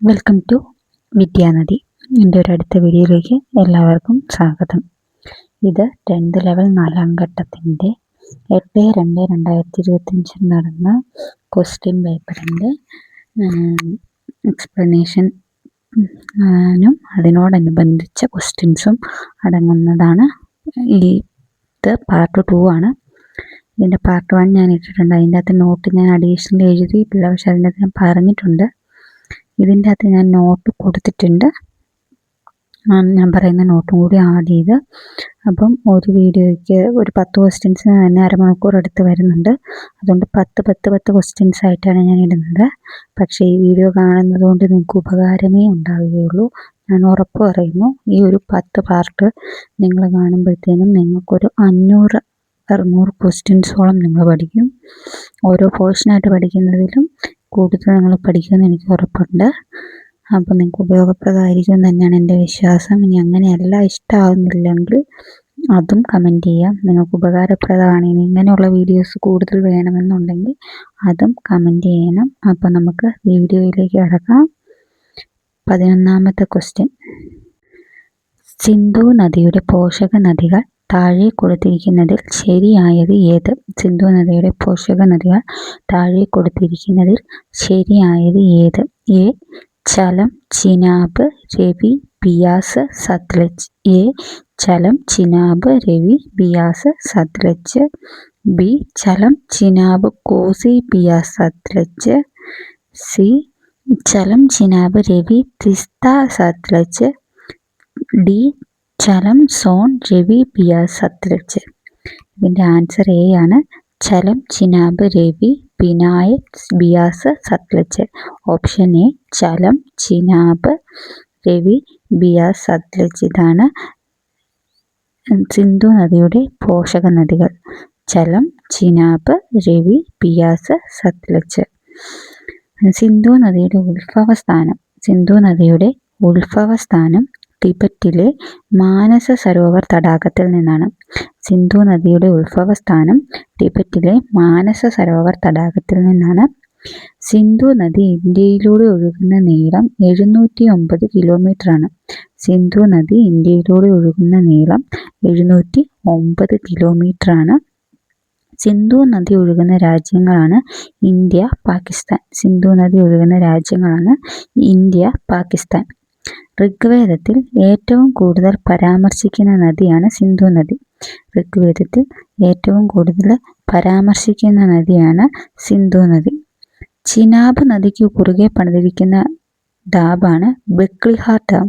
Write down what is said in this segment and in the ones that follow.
Welcome to വിദ്യാനദി. എൻ്റെ ഒരു അടുത്ത വീഡിയോയിലേക്ക് എല്ലാവർക്കും സ്വാഗതം. ഇത് 10th ലെവൽ 4ാം ഘട്ടത്തിൻ്റെ 8/2/2025 നടന്ന ക്വസ്റ്റ്യൻ പേപ്പറിൻ്റെ എക്സ്പ്ലനേഷനും അതിനോടനുബന്ധിച്ച ക്വസ്റ്റ്യൻസും അടങ്ങുന്നതാണ്. ഇത് പാർട്ട് 2 ആണ്. ഇതിൻ്റെ പാർട്ട് 1 ഞാൻ ഇട്ടിട്ടുണ്ട്. അതിൻ്റെ അകത്ത് നോട്ട് ഞാൻ അഡീഷണൽ എഴുതിയിട്ടില്ല, പക്ഷെ അതിൻ്റെ അകത്ത് ഞാൻ പറഞ്ഞിട്ടുണ്ട്. ഇതിൻ്റെ അകത്ത് ഞാൻ നോട്ട് കൊടുത്തിട്ടുണ്ട്. ഞാൻ പറയുന്ന നോട്ടും കൂടി ആഡ് ചെയ്ത്, അപ്പം ഒരു വീഡിയോയ്ക്ക് ഒരു 10 ക്വസ്റ്റ്യൻസിന് തന്നെ അരമണിക്കൂർ എടുത്ത് വരുന്നുണ്ട്. അതുകൊണ്ട് 10 ക്വസ്റ്റ്യൻസ് ആയിട്ടാണ് ഞാൻ ഇടുന്നത്. പക്ഷേ ഈ വീഡിയോ കാണുന്നത് കൊണ്ട് നിങ്ങൾക്ക് ഉപകാരമേ ഉണ്ടാവുകയുള്ളൂ. ഞാൻ ഉറപ്പ് പറയുന്നു. ഈ ഒരു 10 പാർട്ട് നിങ്ങൾ കാണുമ്പോഴത്തേനും നിങ്ങൾക്കൊരു 500-600 ക്വസ്റ്റ്യൻസോളം നിങ്ങൾ പഠിക്കും. ഓരോ പോർഷനായിട്ട് പഠിക്കുന്നതിലും കൂടുതൽ നിങ്ങൾ പഠിക്കുമെന്ന് എനിക്ക് ഉറപ്പുണ്ട്. അപ്പോൾ നിങ്ങൾക്ക് ഉപയോഗപ്രദമായിരിക്കും തന്നെയാണ് എൻ്റെ വിശ്വാസം. ഇനി അങ്ങനെയല്ല, ഇഷ്ടമാകുന്നില്ലെങ്കിൽ അതും കമൻറ്റ് ചെയ്യാം. നിങ്ങൾക്ക് ഉപകാരപ്രദമാണ്, ഇനി ഇങ്ങനെയുള്ള വീഡിയോസ് കൂടുതൽ വേണമെന്നുണ്ടെങ്കിൽ അതും കമൻറ്റ് ചെയ്യണം. അപ്പോൾ നമുക്ക് വീഡിയോയിലേക്ക് കടക്കാം. 11ാമത്തെ ക്വസ്റ്റ്യൻ. സിന്ധു നദിയുടെ പോഷക നദികൾ താഴെ കൊടുത്തിരിക്കുന്നതിൽ ശരിയായത് ഏത്? സിന്ധു നദിയുടെ പോഷക നദികൾ താഴെ കൊടുത്തിരിക്കുന്നതിൽ ശരിയായത് ഏത്? A. Jhelum, Chenab, Ravi, Beas, Sutlej. A. Jhelum, Chenab, Ravi, Beas, Sutlej. B. Jhelum, Chenab, Kosi, Beas, Sutlej. C. Jhelum, Chenab, Ravi, Teesta, Sutlej. D. Jhelum, Son, Ravi, Beas, Sutlej. ഇതിൻ്റെ ആൻസർ എ ആണ്. ചലം, ചിനാബ്, രവി, ബിനായക്, ബിയാസ്, സത്ലജ്. Option A. ചലം, ചിനാബ്, രവി, ബിയാസ്, സത്ലജ്. ഇതാണ് സിന്ധു നദിയുടെ പോഷക നദികൾ. ചലം, ചിനാബ്, രവി, ബിയാസ്, സത്ലജ്. സിന്ധു നദിയുടെ ഉത്ഭവസ്ഥാനം. സിന്ധു നദിയുടെ ഉത്ഭവസ്ഥാനം ടിബറ്റിലെ മാനസ സരോവർ തടാകത്തിൽ നിന്നാണ്. സിന്ധു നദിയുടെ ഉത്ഭവസ്ഥാനം ടിബറ്റിലെ മാനസ സരോവർ തടാകത്തിൽ നിന്നാണ്. സിന്ധു നദി ഇന്ത്യയിലൂടെ ഒഴുകുന്ന നീളം 709 കിലോമീറ്ററാണ്. സിന്ധു നദി ഇന്ത്യയിലൂടെ ഒഴുകുന്ന നീളം 709 കിലോമീറ്ററാണ്. സിന്ധു നദി ഒഴുകുന്ന രാജ്യങ്ങളാണ് ഇന്ത്യ, പാകിസ്ഥാൻ. സിന്ധു നദി ഒഴുകുന്ന രാജ്യങ്ങളാണ് ഇന്ത്യ, പാകിസ്ഥാൻ. ഋഗ്വേദത്തിൽ ഏറ്റവും കൂടുതൽ പരാമർശിക്കുന്ന നദിയാണ് സിന്ധു നദി. ഋഗ്വേദത്തിൽ ഏറ്റവും കൂടുതൽ പരാമർശിക്കുന്ന നദിയാണ് സിന്ധു നദി. ചിനാബ് നദിക്ക് കുറുകെ പണിതിരിക്കുന്ന ഡാമാണ് ബക്ലിഹാർ ഡാം.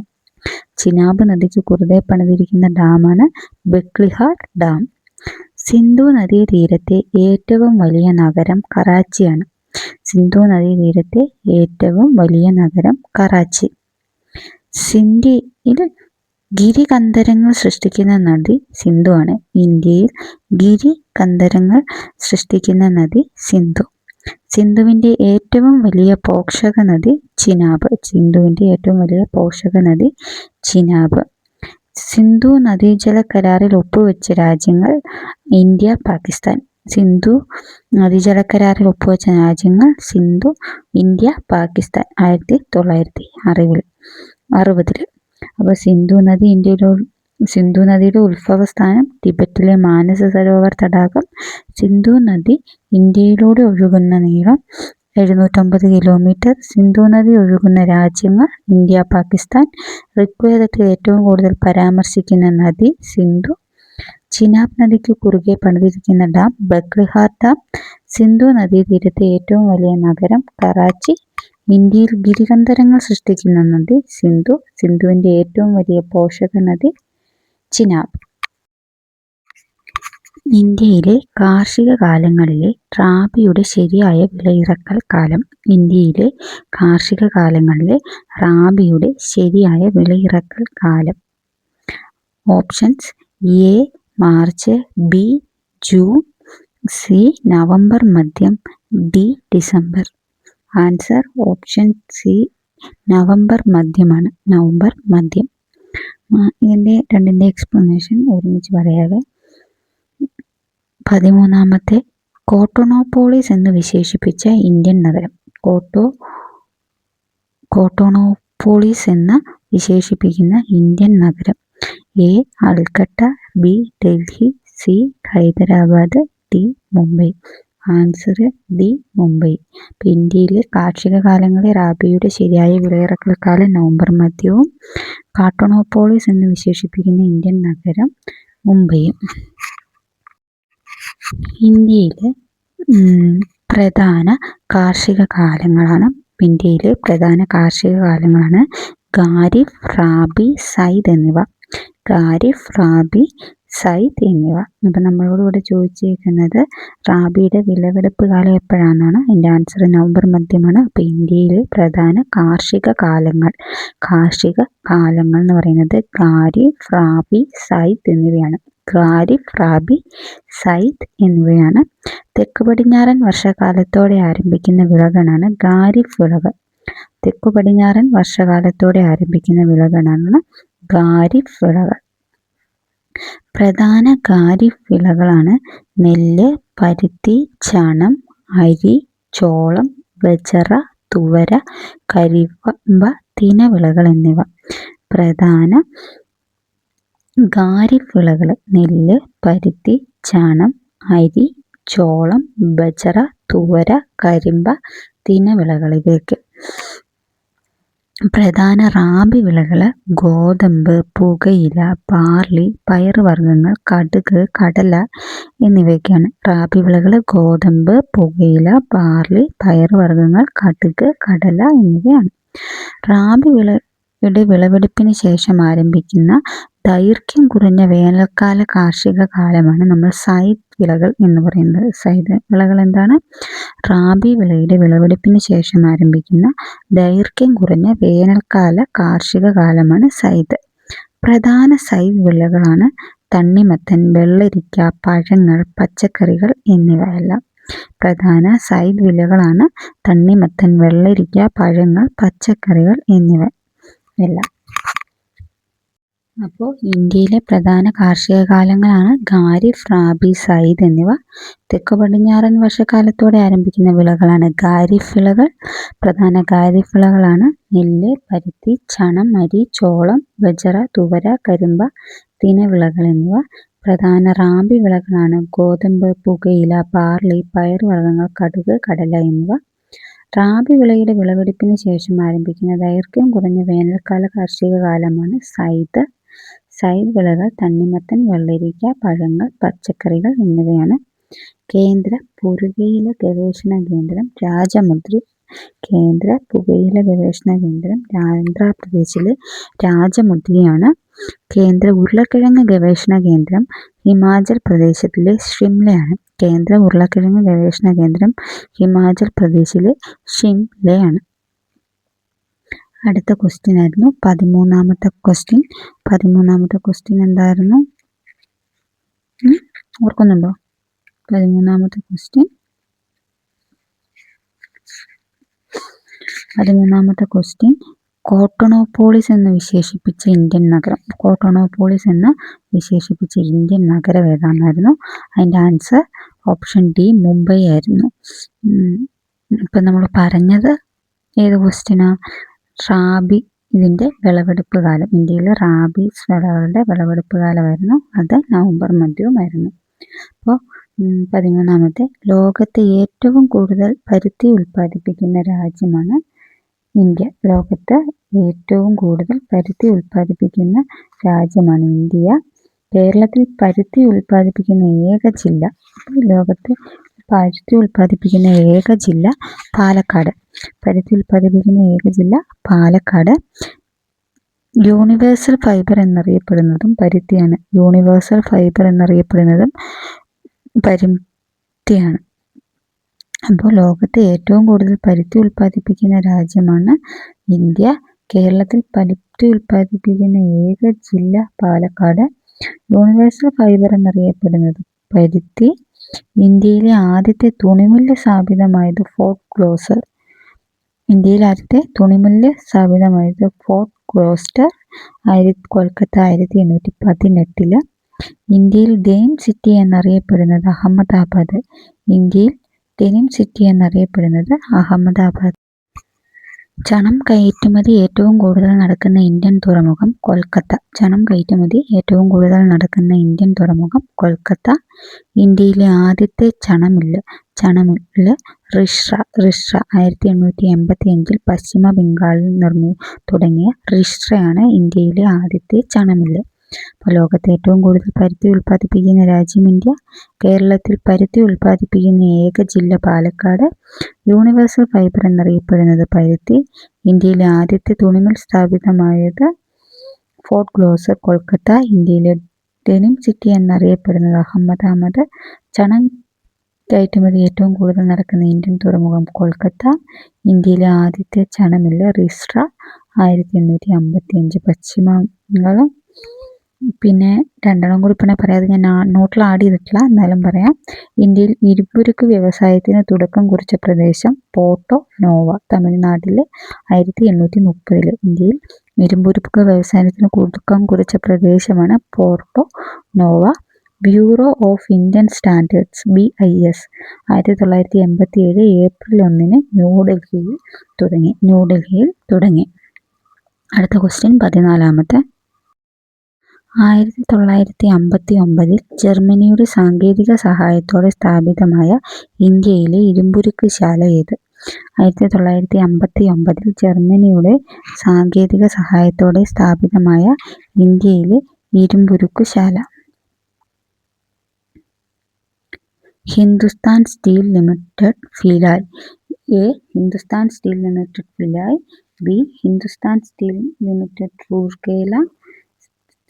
ചിനാബ് നദിക്ക് കുറുകെ പണിതിരിക്കുന്ന ഡാമാണ് ബക്ലിഹാർ ഡാം. സിന്ധു നദീതീരത്തെ ഏറ്റവും വലിയ നഗരം കറാച്ചിയാണ്. സിന്ധു നദീതീരത്തെ ഏറ്റവും വലിയ നഗരം കറാച്ചി. ഇന്ത്യയിൽ ഗിരികന്ധരങ്ങൾ സൃഷ്ടിക്കുന്ന നദി സിന്ധു ആണ്. ഇന്ത്യയിൽ ഗിരികന്ധരങ്ങൾ സൃഷ്ടിക്കുന്ന നദി സിന്ധു. സിന്ധുവിൻ്റെ ഏറ്റവും വലിയ പോഷക നദി ചിനാബ്. സിന്ധുവിൻ്റെ ഏറ്റവും വലിയ പോഷക നദി ചിനാബ്. സിന്ധു നദീജല കരാറിൽ ഒപ്പുവെച്ച രാജ്യങ്ങൾ ഇന്ത്യ, പാകിസ്ഥാൻ. സിന്ധു നദീജല കരാറിൽ ഒപ്പുവെച്ച രാജ്യങ്ങൾ സിന്ധു, ഇന്ത്യ, പാകിസ്ഥാൻ 1960. അപ്പോൾ സിന്ധു നദിയുടെ ഉത്ഭവസ്ഥാനം ടിബറ്റിലെ മാനസ സരോവർ തടാകം. സിന്ധു നദി ഇന്ത്യയിലൂടെ ഒഴുകുന്ന നീളം 709 കിലോമീറ്റർ. സിന്ധു നദി ഒഴുകുന്ന രാജ്യങ്ങൾ ഇന്ത്യ, പാകിസ്ഥാൻ. ഋഗ്വേദത്തിൽ ഏറ്റവും കൂടുതൽ പരാമർശിക്കുന്ന നദി സിന്ധു. ചിനാബ് നദിക്ക് കുറുകെ പണിതിരിക്കുന്ന ഡാം ബക്ലിഹാർ ഡാം. സിന്ധു നദീതീരത്തെ ഏറ്റവും വലിയ നഗരം കറാച്ചി. ഇന്ത്യയിൽ ഗിരികന്ധരങ്ങൾ സൃഷ്ടിക്കുന്ന നദി സിന്ധു. സിന്ധുവിൻ്റെ ഏറ്റവും വലിയ പോഷക നദി ചിനാബ്. ഇന്ത്യയിലെ കാർഷിക കാലങ്ങളിലെ റാബിയുടെ ശരിയായ വിളയിറക്കൽ കാലം. ഇന്ത്യയിലെ കാർഷിക കാലങ്ങളിലെ റാബിയുടെ ശരിയായ വിളയിറക്കൽ കാലം. Options: A. March, B. June, C. November മധ്യം, D. December. Answer option C, November മധ്യമാണ്. നവംബർ മധ്യം. ഇതിൻ്റെ രണ്ടിൻ്റെ എക്സ്പ്ലനേഷൻ ഒരുമിച്ച് പറയാതെ. 13ാമത്തെ. കോട്ടോണോപോളിസ് എന്ന് വിശേഷിപ്പിച്ച ഇന്ത്യൻ നഗരം. കോട്ടോണോപോളിസ് എന്ന് വിശേഷിപ്പിക്കുന്ന ഇന്ത്യൻ നഗരം? A. Calcutta, B. Delhi, C. Hyderabad, D. Mumbai. Answer D. Mumbai. ഇന്ത്യയിലെ കാർഷിക കാലങ്ങളെ റാബിയുടെ ശരിയായ വിളയിറക്കൽ കാലം നവംബർ മധ്യവും കോട്ടോണോപോളിസ് എന്ന് വിശേഷിപ്പിക്കുന്ന ഇന്ത്യൻ നഗരം മുംബൈയും. ഇന്ത്യയിലെ പ്രധാന കാർഷിക കാലങ്ങളാണ് ഖാരിഫ്, റാബി, സയ്ദ് എന്നിവ. അപ്പം നമ്മളോട് ഇവിടെ ചോദിച്ചേക്കുന്നത് റാബിയുടെ വിളവെടുപ്പ് കാലം എപ്പോഴാണെന്നാണ്. അതിൻ്റെ ആൻസർ നവംബർ മധ്യമാണ്. അപ്പോൾ ഇന്ത്യയിലെ പ്രധാന കാർഷിക കാലങ്ങൾ എന്ന് പറയുന്നത് ഖാരിഫ്, റാബി, സയ്ദ് എന്നിവയാണ്. തെക്ക് പടിഞ്ഞാറൻ വർഷകാലത്തോടെ ആരംഭിക്കുന്ന വിളകളാണ് ഖാരിഫ് വിളകൾ. പ്രധാന ഖാരിഫ് വിളകളാണ് നെല്ല്, പരുത്തി, ചണം, അരി, ചോളം, ബജറ, തുവര, കരിമ്പ, തിനവിളകൾ എന്നിവ. പ്രധാന ഖാരിഫ് വിളകൾ നെല്ല്, പരുത്തി, ചണം, അരി, ചോളം, ബജറ, തുവര, കരിമ്പ, തിനവിളകൾ ഇവയൊക്കെ. പ്രധാന റാബി വിളകൾ ഗോതമ്പ്, പുകയില, ബാർലി, പയറുവർഗ്ഗങ്ങൾ, കടുക്, കടല എന്നിവയൊക്കെയാണ്. റാബി വിളകൾ ഗോതമ്പ്, പുകയില, ബാർലി, പയറുവർഗ്ഗങ്ങൾ, കടുക്, കടല എന്നിവയാണ്. റാബി വിളവെടുപ്പിന് ശേഷം ആരംഭിക്കുന്ന ദൈർഘ്യം കുറഞ്ഞ വേനൽക്കാല കാർഷിക കാലമാണ് നമ്മൾ സയ്ദ് വിളകൾ എന്ന് പറയുന്നത്. സയ്ദ് വിളകൾ എന്താണ്? റാബി വിളയുടെ വിളവെടുപ്പിന് ശേഷം ആരംഭിക്കുന്ന ദൈർഘ്യം കുറഞ്ഞ വേനൽക്കാല കാർഷിക കാലമാണ് സയ്ദ്. പ്രധാന സയ്ദ് വിളകളാണ് തണ്ണിമത്തൻ, വെള്ളരിക്ക, പഴങ്ങൾ, പച്ചക്കറികൾ എന്നിവയെല്ലാം. പ്രധാന സയ്ദ് വിളകളാണ് തണ്ണിമത്തൻ, വെള്ളരിക്ക, പഴങ്ങൾ, പച്ചക്കറികൾ എന്നിവ എല്ലാം. അപ്പോൾ ഇന്ത്യയിലെ പ്രധാന കാർഷിക കാലങ്ങളാണ് ഖാരിഫ്, റാബി, സയ്ദ് എന്നിവ. തെക്ക് പടിഞ്ഞാറൻ വർഷക്കാലത്തോടെ ആരംഭിക്കുന്ന വിളകളാണ് ഖാരിഫ് വിളകൾ. പ്രധാന ഖാരിഫ് വിളകളാണ് നെല്ല്, പരുത്തി, ചണം, അരി, ചോളം, ബജറ, തുവര, കരിമ്പ, തിനവിളകൾ എന്നിവ. പ്രധാന റാബി വിളകളാണ് ഗോതമ്പ്, പുകയില, ബാർലി, പയറുവർഗ്ഗങ്ങൾ, കടുക്, കടല എന്നിവ. റാബി വിളയുടെ വിളവെടുപ്പിന് ശേഷം ആരംഭിക്കുന്ന ദൈർഘ്യം കുറഞ്ഞ വേനൽക്കാല കാർഷിക കാലമാണ് സയ്ദ്. സയ്ദ് വിളകൾ തണ്ണിമത്തൻ, വെള്ളരിക്ക, പഴങ്ങൾ, പച്ചക്കറികൾ എന്നിവയാണ്. കേന്ദ്ര പുകയില ഗവേഷണ കേന്ദ്രം ആന്ധ്രാപ്രദേശിലെ രാജമുദ്രിയാണ്. കേന്ദ്ര ഉരുളക്കിഴങ്ങ് ഗവേഷണ കേന്ദ്രം ഹിമാചൽ പ്രദേശിലെ ഷിംലയാണ്. കേന്ദ്ര ഉരുളക്കിഴങ്ങ് ഗവേഷണ കേന്ദ്രം ഹിമാചൽ പ്രദേശിലെ ഷിംലയാണ്. അടുത്ത ക്വസ്റ്റ്യൻ ആയിരുന്നു 13ാമത്തെ ക്വസ്റ്റ്യൻ എന്തായിരുന്നു? ഓർക്കുന്നുണ്ടോ? 13ാമത്തെ ക്വസ്റ്റ്യൻ കോട്ടോണോപോളിസ് എന്ന് വിശേഷിപ്പിച്ച ഇന്ത്യൻ നഗരം ഏതാണെന്നായിരുന്നു. അതിൻ്റെ ആൻസർ ഓപ്ഷൻ ഡി മുംബൈ ആയിരുന്നു. ഇപ്പം നമ്മൾ പറഞ്ഞത് ഏത് ക്വസ്റ്റ്യനാ? റാബി ഇതിൻ്റെ വിളവെടുപ്പ് കാലം. ഇന്ത്യയിലെ റാബി വിളകളുടെ വിളവെടുപ്പ് കാലമായിരുന്നു. അത് നവംബർ മധ്യവുമായിരുന്നു. അപ്പോൾ 13ാമത്തെ, ലോകത്തെ ഏറ്റവും കൂടുതൽ പരുത്തി ഉൽപ്പാദിപ്പിക്കുന്ന രാജ്യമാണ് ഇന്ത്യ. ലോകത്ത് ഏറ്റവും കൂടുതൽ പരുത്തി ഉൽപ്പാദിപ്പിക്കുന്ന രാജ്യമാണ് ഇന്ത്യ. കേരളത്തിൽ പരുത്തി ഉൽപ്പാദിപ്പിക്കുന്ന ഏക ജില്ല പാലക്കാട്. പാലക്കാട്. യൂണിവേഴ്സൽ ഫൈബർ എന്നറിയപ്പെടുന്നതും പരുത്തിയാണ്. പരുത്തിയാണ്. അപ്പോൾ ലോകത്തെ ഏറ്റവും കൂടുതൽ പരുത്തി ഉൽപ്പാദിപ്പിക്കുന്ന രാജ്യമാണ് ഇന്ത്യ. കേരളത്തിൽ പരുത്തി ഉൽപ്പാദിപ്പിക്കുന്ന ഏക ജില്ല പാലക്കാട്. യൂണിവേഴ്സൽ ഫൈബർ എന്നറിയപ്പെടുന്നത് പരുത്തി. ഇന്ത്യയിലെ ആദ്യത്തെ തുണിമില്ല് സ്ഥാപിതമായത് ഫോർട്ട് ഗ്ലോസ്റ്റർ. കൊൽക്കത്ത 1818. ഇന്ത്യയിൽ ഡെനിം സിറ്റി എന്നറിയപ്പെടുന്നത് അഹമ്മദാബാദ്. ചണം കയറ്റുമതി ഏറ്റവും കൂടുതൽ നടക്കുന്ന ഇന്ത്യൻ തുറമുഖം കൊൽക്കത്ത. ചണം കയറ്റുമതി ഏറ്റവും കൂടുതൽ നടക്കുന്ന ഇന്ത്യൻ തുറമുഖം കൊൽക്കത്ത. ഇന്ത്യയിലെ ആദ്യത്തെ ചണമില്ല് റിഷ്ര 1885 പശ്ചിമ ബംഗാളിൽ തുടങ്ങിയ റിഷ്രയാണ് ഇന്ത്യയിലെ ആദ്യത്തെ ചണമില്ല്. അപ്പോൾ ലോകത്തെ ഏറ്റവും കൂടുതൽ പരുത്തി ഉൽപ്പാദിപ്പിക്കുന്ന രാജ്യം ഇന്ത്യ. കേരളത്തിൽ പരുത്തി ഉൽപ്പാദിപ്പിക്കുന്ന ഏക ജില്ല പാലക്കാട്. യൂണിവേഴ്സൽ ഫൈബർ എന്നറിയപ്പെടുന്നത് പരുത്തി. ഇന്ത്യയിലെ ആദ്യത്തെ തുണിമിൽ സ്ഥാപിതമായത് ഫോർട്ട് ഗ്ലോസർ കൊൽക്കത്ത. ഇന്ത്യയിലെ ഡെനിം സിറ്റി എന്നറിയപ്പെടുന്നത് അഹമ്മദാബാദ്. ചണം കയറ്റുമതി ഏറ്റവും കൂടുതൽ നടക്കുന്ന ഇന്ത്യൻ തുറമുഖം കൊൽക്കത്ത. ഇന്ത്യയിലെ ആദ്യത്തെ ചണമില്ല് റിസ്ര 1855 പശ്ചിമ ബംഗാൾ. പിന്നെ രണ്ടെണ്ണം കൂടി പിന്നെ പറയാതെ ഞാൻ നോട്ടിൽ ആഡ് ചെയ്തിട്ടില്ല, എന്നാലും പറയാം. ഇന്ത്യയിൽ ഇരുമ്പുരുക്ക് വ്യവസായത്തിന് തുടക്കം കുറിച്ച പ്രദേശം പോർട്ടോ നോവ, തമിഴ്നാട്ടിലെ 1830. ഇന്ത്യയിൽ ഇരുമ്പുരുക്ക് വ്യവസായത്തിന് തുടക്കം കുറിച്ച പ്രദേശമാണ് Porto Novo. Bureau of Indian standards BIS 1987 April 1 ന്യൂഡൽഹിയിൽ തുടങ്ങി. അടുത്ത ക്വസ്റ്റ്യൻ 14. 1959 ജർമ്മനിയുടെ സാങ്കേതിക സഹായത്തോടെ സ്ഥാപിതമായ ഇന്ത്യയിലെ ഇരുമ്പുരുക്ക് ശാല ഏത്? 1959 ജർമ്മനിയുടെ സാങ്കേതിക സഹായത്തോടെ സ്ഥാപിതമായ ഇന്ത്യയിലെ ഇരുമ്പുരുക്ക് ശാല. Hindustan Steel Limited Bhilai. A. Hindustan Steel Limited Bhilai. B. Hindustan Steel Limited Rourkela.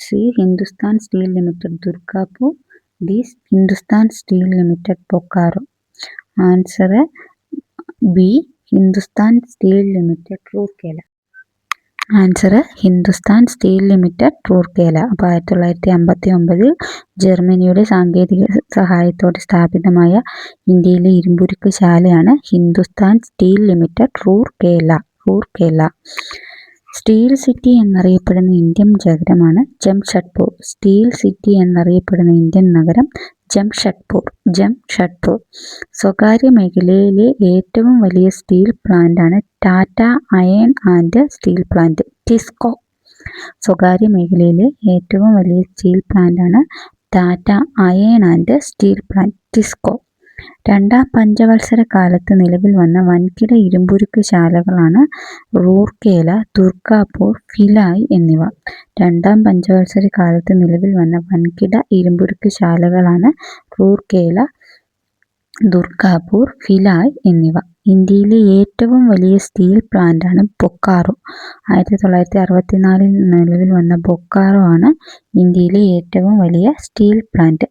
C. Hindustan Steel Limited Durgapur. D. Hindustan Steel Limited Bokaro. Answer B. Hindustan Steel Limited Rourkela. Answer Hindustan Steel Limited Rourkela. അപ്പോൾ 1959 ജർമ്മനിയുടെ സാങ്കേതിക സഹായത്തോടെ സ്ഥാപിതമായ ഇന്ത്യയിലെ ഇരുമ്പുരുക്ക് ശാലയാണ് Hindustan Steel Limited Rourkela. Steel city എന്നറിയപ്പെടുന്ന ഇന്ത്യൻ നഗരമാണ് ജംഷഡ്പൂർ. സ്റ്റീൽ സിറ്റി എന്നറിയപ്പെടുന്ന ഇന്ത്യൻ നഗരം ജംഷഡ്പൂർ. സ്വകാര്യ മേഖലയിലെ ഏറ്റവും വലിയ സ്റ്റീൽ പ്ലാന്റാണ് Tata iron and steel plant TISCO. സ്വകാര്യ മേഖലയിലെ ഏറ്റവും വലിയ സ്റ്റീൽ പ്ലാന്റാണ് Tata iron and steel plant TISCO. രണ്ടാം പഞ്ചവത്സര കാലത്ത് നിലവിൽ വന്ന വൻകിട ഇരുമ്പുരുക്ക് ശാലകളാണ് റൂർക്കേല, ദുർഗാപൂർ, ഭിലായ് എന്നിവ. രണ്ടാം പഞ്ചവത്സര കാലത്ത് നിലവിൽ വന്ന വൻകിട ഇരുമ്പുരുക്ക് ശാലകളാണ് റൂർക്കേല, ദുർഗാപൂർ, ഭിലായ് എന്നിവ. ഇന്ത്യയിലെ ഏറ്റവും വലിയ സ്റ്റീൽ പ്ലാന്റാണ് ബൊക്കാറോ. 1964 നിലവിൽ വന്ന ബൊക്കാറോ ആണ് ഇന്ത്യയിലെ ഏറ്റവും വലിയ സ്റ്റീൽ പ്ലാന്റ്.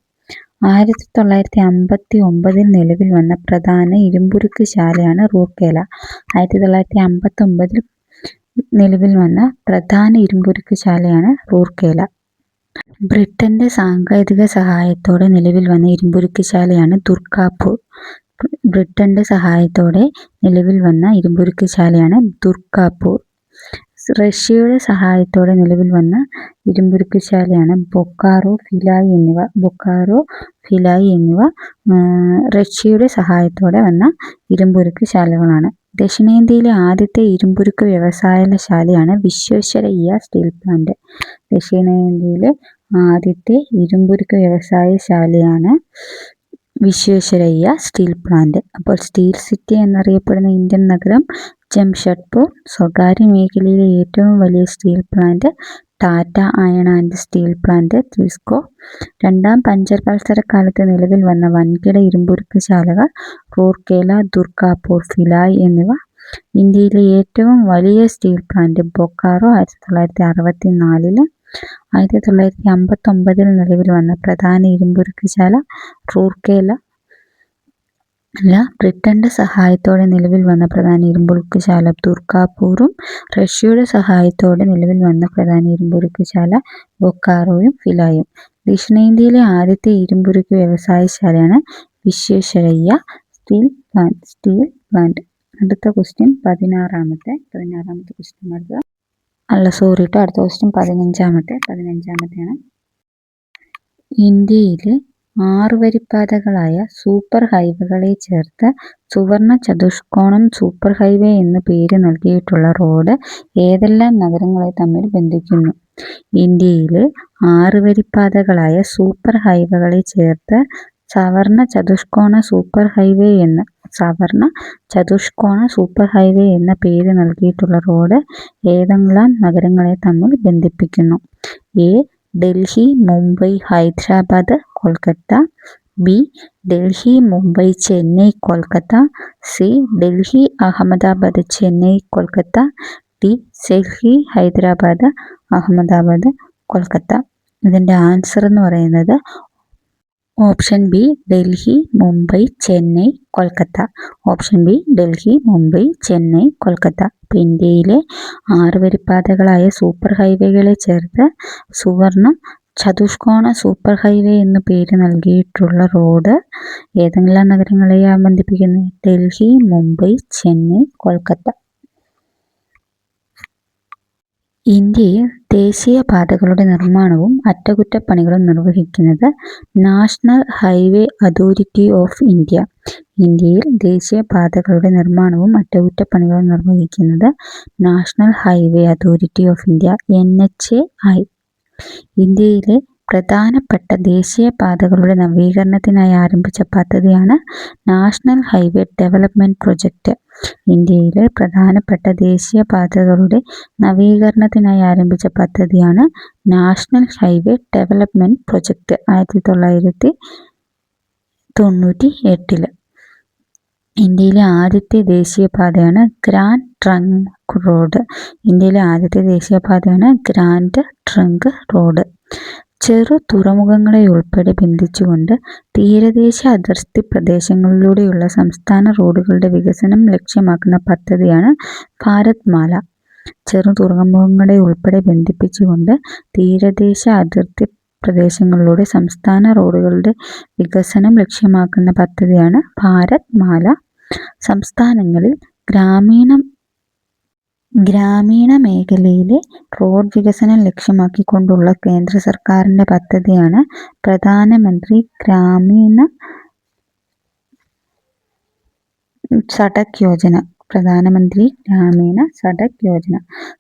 1959 നിലവിൽ വന്ന പ്രധാന ഇരുമ്പുരുക്ക് ശാലയാണ് റൂർക്കേല. 1959 നിലവിൽ വന്ന പ്രധാന ഇരുമ്പുരുക്ക് ശാലയാണ് റൂർക്കേല. ബ്രിട്ടന്റെ സാങ്കേതിക സഹായത്തോടെ നിലവിൽ വന്ന ഇരുമ്പുരുക്ക് ശാലയാണ് ദുർഗാപൂർ. ബ്രിട്ടന്റെ സഹായത്തോടെ നിലവിൽ വന്ന ഇരുമ്പുരുക്ക് ശാലയാണ് ദുർഗാപൂർ. റഷ്യയുടെ സഹായത്തോടെ നിലവിൽ വന്ന ഇരുമ്പുരുക്ക് ശാലയാണ് ബൊക്കാറോ, ഭിലായ് എന്നിവ റഷ്യയുടെ സഹായത്തോടെ വന്ന ഇരുമ്പുരുക്ക് ശാലകളാണ്. ദക്ഷിണേന്ത്യയിലെ ആദ്യത്തെ ഇരുമ്പുരുക്ക് വ്യവസായശാലയാണ് വിശ്വേശ്വരയ്യ സ്റ്റീൽ പ്ലാന്റ്. ദക്ഷിണേന്ത്യയിലെ ആദ്യത്തെ ഇരുമ്പുരുക്ക് വ്യവസായശാലയാണ് വിശ്വേശ്വരയ്യ സ്റ്റീൽ പ്ലാന്റ്. അപ്പോൾ സ്റ്റീൽ സിറ്റി എന്നറിയപ്പെടുന്ന ഇന്ത്യൻ നഗരം ജംഷഡ്പൂർ. സ്വകാര്യ മേഖലയിലെ ഏറ്റവും വലിയ steel plant Tata iron and steel plant TISCO. രണ്ടാം പഞ്ചവത്സരക്കാലത്ത് നിലവിൽ വന്ന വൻകിട ഇരുമ്പുരുക്ക് ശാലകൾ റൂർക്കേല, ദുർഗാപൂർ, ഭിലായ് എന്നിവ. ഇന്ത്യയിലെ ഏറ്റവും വലിയ സ്റ്റീൽ പ്ലാന്റ് ബൊക്കാറോ 1964. 1959 നിലവിൽ വന്ന പ്രധാന ഇരുമ്പുരുക്ക് ശാല റൂർക്കേല. ബ്രിട്ടന്റെ സഹായത്തോടെ നിലവിൽ വന്ന പ്രധാന ഇരുമ്പുരുക്ക് ശാല ദുർഗാപൂറും റഷ്യയുടെ സഹായത്തോടെ നിലവിൽ വന്ന പ്രധാന ഇരുമ്പുരുക്ക് ശാല ബൊക്കാറോയും ഭിലായും. ദക്ഷിണേന്ത്യയിലെ ആദ്യത്തെ ഇരുമ്പുരുക്ക് വ്യവസായശാലയാണ് വിശ്വേശ്വരയ്യ സ്റ്റീൽ പ്ലാന്റ്. അടുത്ത ക്വസ്റ്റ്യൻ 16. ക്വസ്റ്റ്യൻ അടുത്ത അടുത്ത ക്വസ്റ്റ്യൻ 15. 15ാമത്തെയാണ്. ഇന്ത്യയിലെ 6 വരിപ്പാതകളായ സൂപ്പർ ഹൈവേകളെ ചേർത്ത് സുവർണ ചതുഷ്കോണം സൂപ്പർ ഹൈവേ എന്ന് പേര് നൽകിയിട്ടുള്ള റോഡ് ഏതെല്ലാം നഗരങ്ങളെ തമ്മിൽ ബന്ധിക്കുന്നു? ഇന്ത്യയിലെ 6 വരിപ്പാതകളായ സൂപ്പർ ഹൈവേകളെ ചേർത്ത് സവർണ ചതുഷ്കോണ സൂപ്പർ ഹൈവേ എന്ന പേര് നൽകിയിട്ടുള്ള റോഡ് ഏതെല്ലാം നഗരങ്ങളെ തമ്മിൽ ബന്ധിപ്പിക്കുന്നു? A. Delhi, Mumbai, Hyderabad, Kolkata. B. Delhi, Mumbai, Chennai, Kolkata. C. Delhi, Ahmedabad, Chennai, Kolkata. D. Delhi, Hyderabad, Ahmedabad, Kolkata. ഇതിൻ്റെ ആൻസർ എന്ന് പറയുന്നത് option B, Delhi, Mumbai, Chennai, Kolkata. Option B, Delhi, Mumbai, Chennai, Kolkata. ഇപ്പം ഇന്ത്യയിലെ 6 വരിപ്പാതകളായ സൂപ്പർ ഹൈവേകളെ ചേർത്ത് സുവർണ ചതുഷ്കോണ സൂപ്പർ ഹൈവേ എന്ന് പേര് നൽകിയിട്ടുള്ള റോഡ് ഏതെല്ലാം നഗരങ്ങളെയാണ് ബന്ധിപ്പിക്കുന്നത്? ഡൽഹി, മുംബൈ, ചെന്നൈ, കൊൽക്കത്ത. ഇന്ത്യയിൽ ദേശീയപാതകളുടെ നിർമ്മാണവും അറ്റകുറ്റപ്പണികളും നിർവഹിക്കുന്നത് national highway authority of India. ഇന്ത്യയിൽ ദേശീയപാതകളുടെ നിർമ്മാണവും അറ്റകുറ്റപ്പണികളും നിർവഹിക്കുന്നത് national highway authority of India (NHAI). ഇന്ത്യയിലെ പ്രധാനപ്പെട്ട ദേശീയപാതകളുടെ നവീകരണത്തിനായി ആരംഭിച്ച പദ്ധതിയാണ് നാഷണൽ ഹൈവേ ഡെവലപ്മെന്റ് പ്രൊജക്റ്റ്. ഇന്ത്യയിലെ പ്രധാനപ്പെട്ട ദേശീയപാതകളുടെ നവീകരണത്തിനായി ആരംഭിച്ച പദ്ധതിയാണ് നാഷണൽ ഹൈവേ ഡെവലപ്മെന്റ് പ്രൊജക്റ്റ് 1998. ഇന്ത്യയിലെ ആദ്യത്തെ ദേശീയപാതയാണ് ഗ്രാൻഡ് ട്രങ്ക് റോഡ്. ഇന്ത്യയിലെ ആദ്യത്തെ ദേശീയപാതയാണ് ഗ്രാൻഡ് ട്രങ്ക് റോഡ്. ചെറു തുറമുഖങ്ങളെ ഉൾപ്പെടെ ബന്ധിച്ചുകൊണ്ട് തീരദേശ അതിർത്തി പ്രദേശങ്ങളിലൂടെയുള്ള സംസ്ഥാന റോഡുകളുടെ വികസനം ലക്ഷ്യമാക്കുന്ന പദ്ധതിയാണ് ഭാരത്മാല. ചെറു തുറമുഖങ്ങളെ ഉൾപ്പെടെ ബന്ധിപ്പിച്ചുകൊണ്ട് തീരദേശ അതിർത്തി പ്രദേശങ്ങളിലൂടെ സംസ്ഥാന റോഡുകളുടെ വികസനം ലക്ഷ്യമാക്കുന്ന പദ്ധതിയാണ് ഭാരത്മാല. സംസ്ഥാനങ്ങളിൽ ഗ്രാമീണ മേഖലയിലെ റോഡ് വികസനം ലക്ഷ്യമാക്കിക്കൊണ്ടുള്ള കേന്ദ്ര സർക്കാരിൻ്റെ പദ്ധതിയാണ് പ്രധാനമന്ത്രി ഗ്രാമീണ സഡക് യോജന.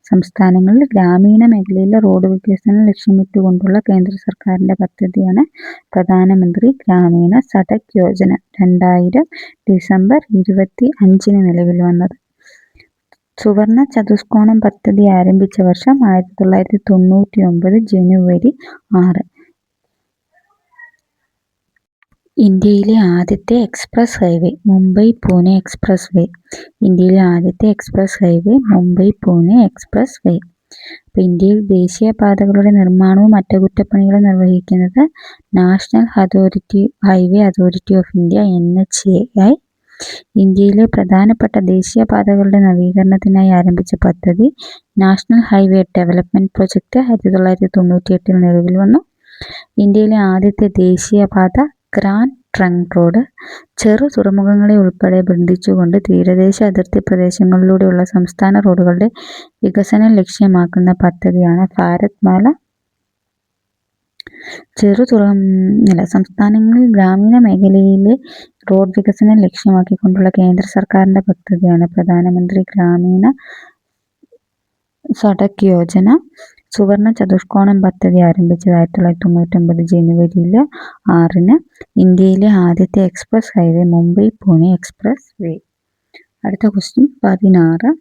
സംസ്ഥാനങ്ങളിൽ ഗ്രാമീണ മേഖലയിലെ റോഡ് വികസനം ലക്ഷ്യമിട്ടുകൊണ്ടുള്ള കേന്ദ്ര സർക്കാരിൻ്റെ പദ്ധതിയാണ് പ്രധാനമന്ത്രി ഗ്രാമീണ സഡക് യോജന. 2000 ഡിസംബർ 25 നിലവിൽ വന്നത്. സുവർണ ചതുഷ്കോണം പദ്ധതി ആരംഭിച്ച വർഷം 1999 ജനുവരി 6. ഇന്ത്യയിലെ ആദ്യത്തെ എക്സ്പ്രസ് ഹൈവേ മുംബൈ-പൂനെ എക്സ്പ്രസ് വേ. ഇന്ത്യയിലെ ആദ്യത്തെ എക്സ്പ്രസ് ഹൈവേ മുംബൈ-പൂനെ എക്സ്പ്രസ് വേ. അപ്പോൾ ഇന്ത്യയിൽ ദേശീയപാതകളുടെ നിർമ്മാണവും അറ്റകുറ്റപ്പണികളും നിർവഹിക്കുന്നത് national highway authority of India (NHAI). ഇന്ത്യയിലെ പ്രധാനപ്പെട്ട ദേശീയപാതകളുടെ നവീകരണത്തിനായി ആരംഭിച്ച പദ്ധതി നാഷണൽ ഹൈവേ ഡെവലപ്മെന്റ് പ്രൊജക്റ്റ് 1998 നിലവിൽ വന്നു. ഇന്ത്യയിലെ ആദ്യത്തെ ദേശീയപാത ഗ്രാൻഡ് ട്രങ്ക് റോഡ്. ചെറു തുറമുഖങ്ങളെ ഉൾപ്പെടെ ബന്ധിച്ചുകൊണ്ട് തീരദേശ അതിർത്തി പ്രദേശങ്ങളിലൂടെയുള്ള സംസ്ഥാന റോഡുകളുടെ വികസനം ലക്ഷ്യമാക്കുന്ന പദ്ധതിയാണ് ഭാരത്മാല. സംസ്ഥാനങ്ങളിൽ ഗ്രാമീണ മേഖലയിലെ റോഡ് വികസനം ലക്ഷ്യമാക്കിക്കൊണ്ടുള്ള കേന്ദ്ര സർക്കാരിൻ്റെ പദ്ധതിയാണ് പ്രധാനമന്ത്രി ഗ്രാമീണ സഡക് യോജന. സുവർണ ചതുഷ്കോണം പദ്ധതി ആരംഭിച്ചത് 1999 ജനുവരി 6. ഇന്ത്യയിലെ ആദ്യത്തെ എക്സ്പ്രസ് ഹൈവേ മുംബൈ-പൂനെ എക്സ്പ്രസ് വേ. അടുത്ത ക്വസ്റ്റ്യൻ 16.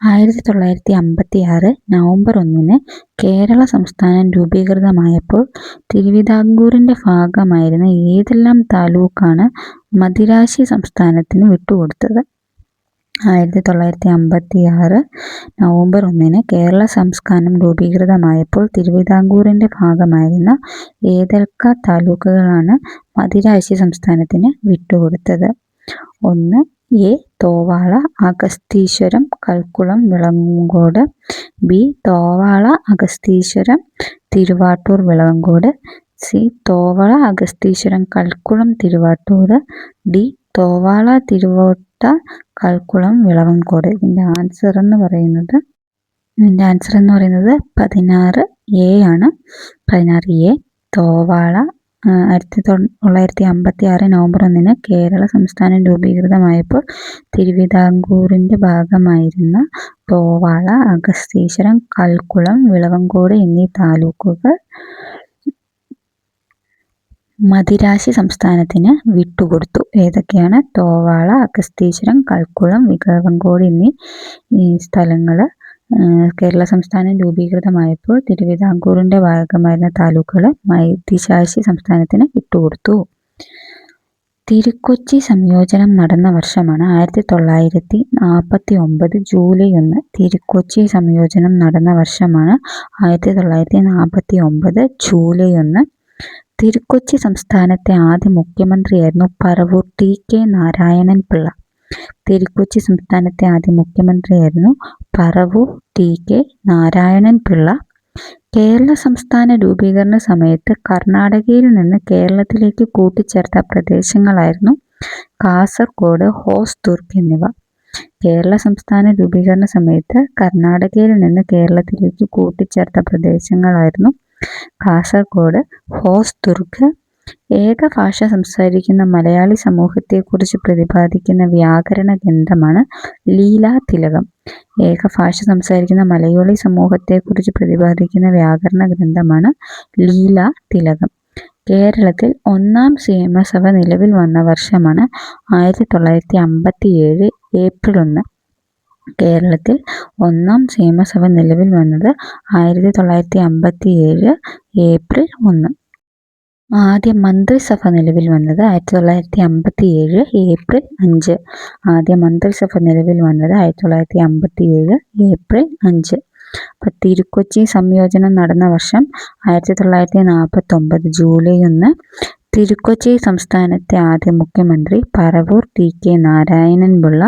1956 നവംബർ 1 കേരള സംസ്ഥാനം രൂപീകൃതമായപ്പോൾ തിരുവിതാംകൂറിൻ്റെ ഭാഗമായിരുന്ന ഏതെല്ലാം താലൂക്കാണ് മദിരാശി സംസ്ഥാനത്തിന് വിട്ടുകൊടുത്തത്? 1956 നവംബർ 1 കേരള സംസ്ഥാനം രൂപീകൃതമായപ്പോൾ തിരുവിതാംകൂറിൻ്റെ ഭാഗമായിരുന്ന ഏതൊക്കെ താലൂക്കുകളാണ് മദിരാശി സംസ്ഥാനത്തിന് വിട്ടുകൊടുത്തത്? 1. A. Thovala, Agastheeswaram, Kalkulam, Vilavancode. B. Thovala, Agastheeswaram, Thiruvattar, Vilavancode. C. Thovala, Agastheeswaram, Kalkulam, Thiruvattar. D. Thovala, Thiruvotta, Kalkulam, Vilavancode. ഇതിൻ്റെ ആൻസർ എന്ന് പറയുന്നത് 16 A ആണ്. 16 A തോവാള, 1956 നവംബർ 1 കേരള സംസ്ഥാനം രൂപീകൃതമായപ്പോൾ തിരുവിതാംകൂറിൻ്റെ ഭാഗമായിരുന്ന തോവാള, അഗസ്തീശ്വരം, കൽക്കുളം, വിളവങ്കോട് എന്നീ താലൂക്കുകൾ മദിരാശി സംസ്ഥാനത്തിന് വിട്ടുകൊടുത്തു. ഏതൊക്കെയാണ്? തോവാള, അഗസ്തീശ്വരം, കൽക്കുളം, വിളവങ്കോട് എന്നീ സ്ഥലങ്ങൾ കേരള സംസ്ഥാനം രൂപീകൃതമായപ്പോൾ തിരുവിതാംകൂറിൻ്റെ ഭാഗമായിരുന്ന താലൂക്കുകൾ മദിരാശി സംസ്ഥാനത്തിന് വിട്ടുകൊടുത്തു. തിരുക്കൊച്ചി സംയോജനം നടന്ന വർഷമാണ് 1949 ജൂലൈ 1. തിരുക്കൊച്ചി സംയോജനം നടന്ന വർഷമാണ് 1949 ജൂലൈ 1. തിരുക്കൊച്ചി സംസ്ഥാനത്തെ ആദ്യ മുഖ്യമന്ത്രിയായിരുന്നു പറവൂർ ടി.കെ. നാരായണൻ പിള്ള. തിരുക്കൊച്ചി സംസ്ഥാനത്തെ ആദ്യ മുഖ്യമന്ത്രിയായിരുന്നു പറവൂർ ടി.കെ. നാരായണൻ പിള്ള. കേരള സംസ്ഥാന രൂപീകരണ സമയത്ത് കർണാടകയിൽ നിന്ന് കേരളത്തിലേക്ക് കൂട്ടിച്ചേർത്ത പ്രദേശങ്ങളായിരുന്നു കാസർഗോഡ്, ഹോസ്ദുർഗ് എന്നിവ. കേരള സംസ്ഥാന രൂപീകരണ സമയത്ത് കർണാടകയിൽ നിന്ന് കേരളത്തിലേക്ക് കൂട്ടിച്ചേർത്ത പ്രദേശങ്ങളായിരുന്നു കാസർഗോഡ്, ഹോസ്ദുർഗ്. ഏകഭാഷ സംസാരിക്കുന്ന മലയാളി സമൂഹത്തെക്കുറിച്ച് പ്രതിപാദിക്കുന്ന വ്യാകരണ ഗ്രന്ഥമാണ് ലീലാതിലകം. ഏകഭാഷ സംസാരിക്കുന്ന മലയാളി സമൂഹത്തെക്കുറിച്ച് പ്രതിപാദിക്കുന്ന വ്യാകരണ ഗ്രന്ഥമാണ് ലീലാതിലകം. കേരളത്തിൽ ഒന്നാം നിയമസഭ നിലവിൽ വന്ന വർഷമാണ് 1957 ഏപ്രിൽ 1. കേരളത്തിൽ ഒന്നാം നിയമസഭ നിലവിൽ വന്നത് 1957 ഏപ്രിൽ 1. ആദ്യ മന്ത്രിസഭ നിലവിൽ വന്നത് 1957 ഏപ്രിൽ 5. ആദ്യ മന്ത്രിസഭ നിലവിൽ വന്നത് 1957 ഏപ്രിൽ 5. അപ്പോൾ തിരുക്കൊച്ചി സംയോജനം നടന്ന വർഷം 1949 ജൂലൈ 1. തിരുക്കൊച്ചി സംസ്ഥാനത്തെ ആദ്യ മുഖ്യമന്ത്രി പറവൂർ ടി.കെ. നാരായണൻ പിള്ള.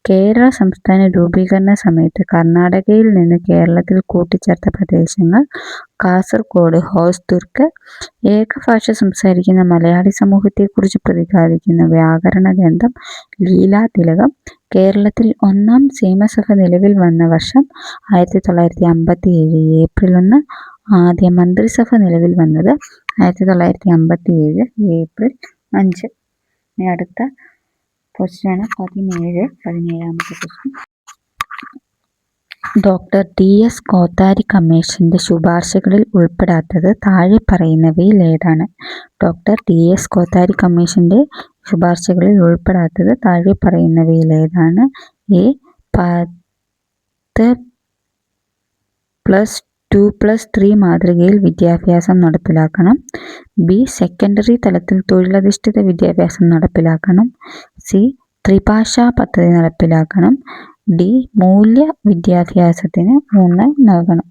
കേരള സംസ്ഥാന രൂപീകരണ സമയത്ത് കർണാടകയിൽ നിന്ന് കേരളത്തിൽ കൂട്ടിച്ചേർത്ത പ്രദേശങ്ങൾ കാസർഗോഡ്, ഹോസ്ദുർഗ്. ഏകഭാഷ സംസാരിക്കുന്ന മലയാളി സമൂഹത്തെക്കുറിച്ച് പ്രതിപാദിക്കുന്ന വ്യാകരണ ഗ്രന്ഥം ലീലാതിലകം. കേരളത്തിൽ ഒന്നാം നിയമസഭ നിലവിൽ വന്ന വർഷം 1957 ഏപ്രിൽ 1. ആദ്യ മന്ത്രിസഭ നിലവിൽ വന്നത് 1957 ഏപ്രിൽ 5. ഇനി അടുത്ത ക്വസ്റ്റ്യനാണ് 17ാമത്തെ ക്വസ്റ്റ്യൻ. Doctor T S. കോത്താരി കമ്മീഷന്റെ ശുപാർശകളിൽ ഉൾപ്പെടാത്തത് താഴെ പറയുന്നവയിൽ ഏതാണ്? Doctor T S. കോത്താരി കമ്മീഷന്റെ ശുപാർശകളിൽ ഉൾപ്പെടാത്തത് താഴെ പറയുന്നവയിൽ ഏതാണ്? എ. 10+2+3 മാതൃകയിൽ വിദ്യാഭ്യാസം നടപ്പിലാക്കണം. ബി. സെക്കൻഡറി തലത്തിൽ തൊഴിലധിഷ്ഠിത വിദ്യാഭ്യാസം നടപ്പിലാക്കണം. സി. ത്രിഭാഷാ പദ്ധതി നടപ്പിലാക്കണം. ഡി. മൂല്യ വിദ്യാഭ്യാസത്തിന് ഊന്നൽ നൽകണം.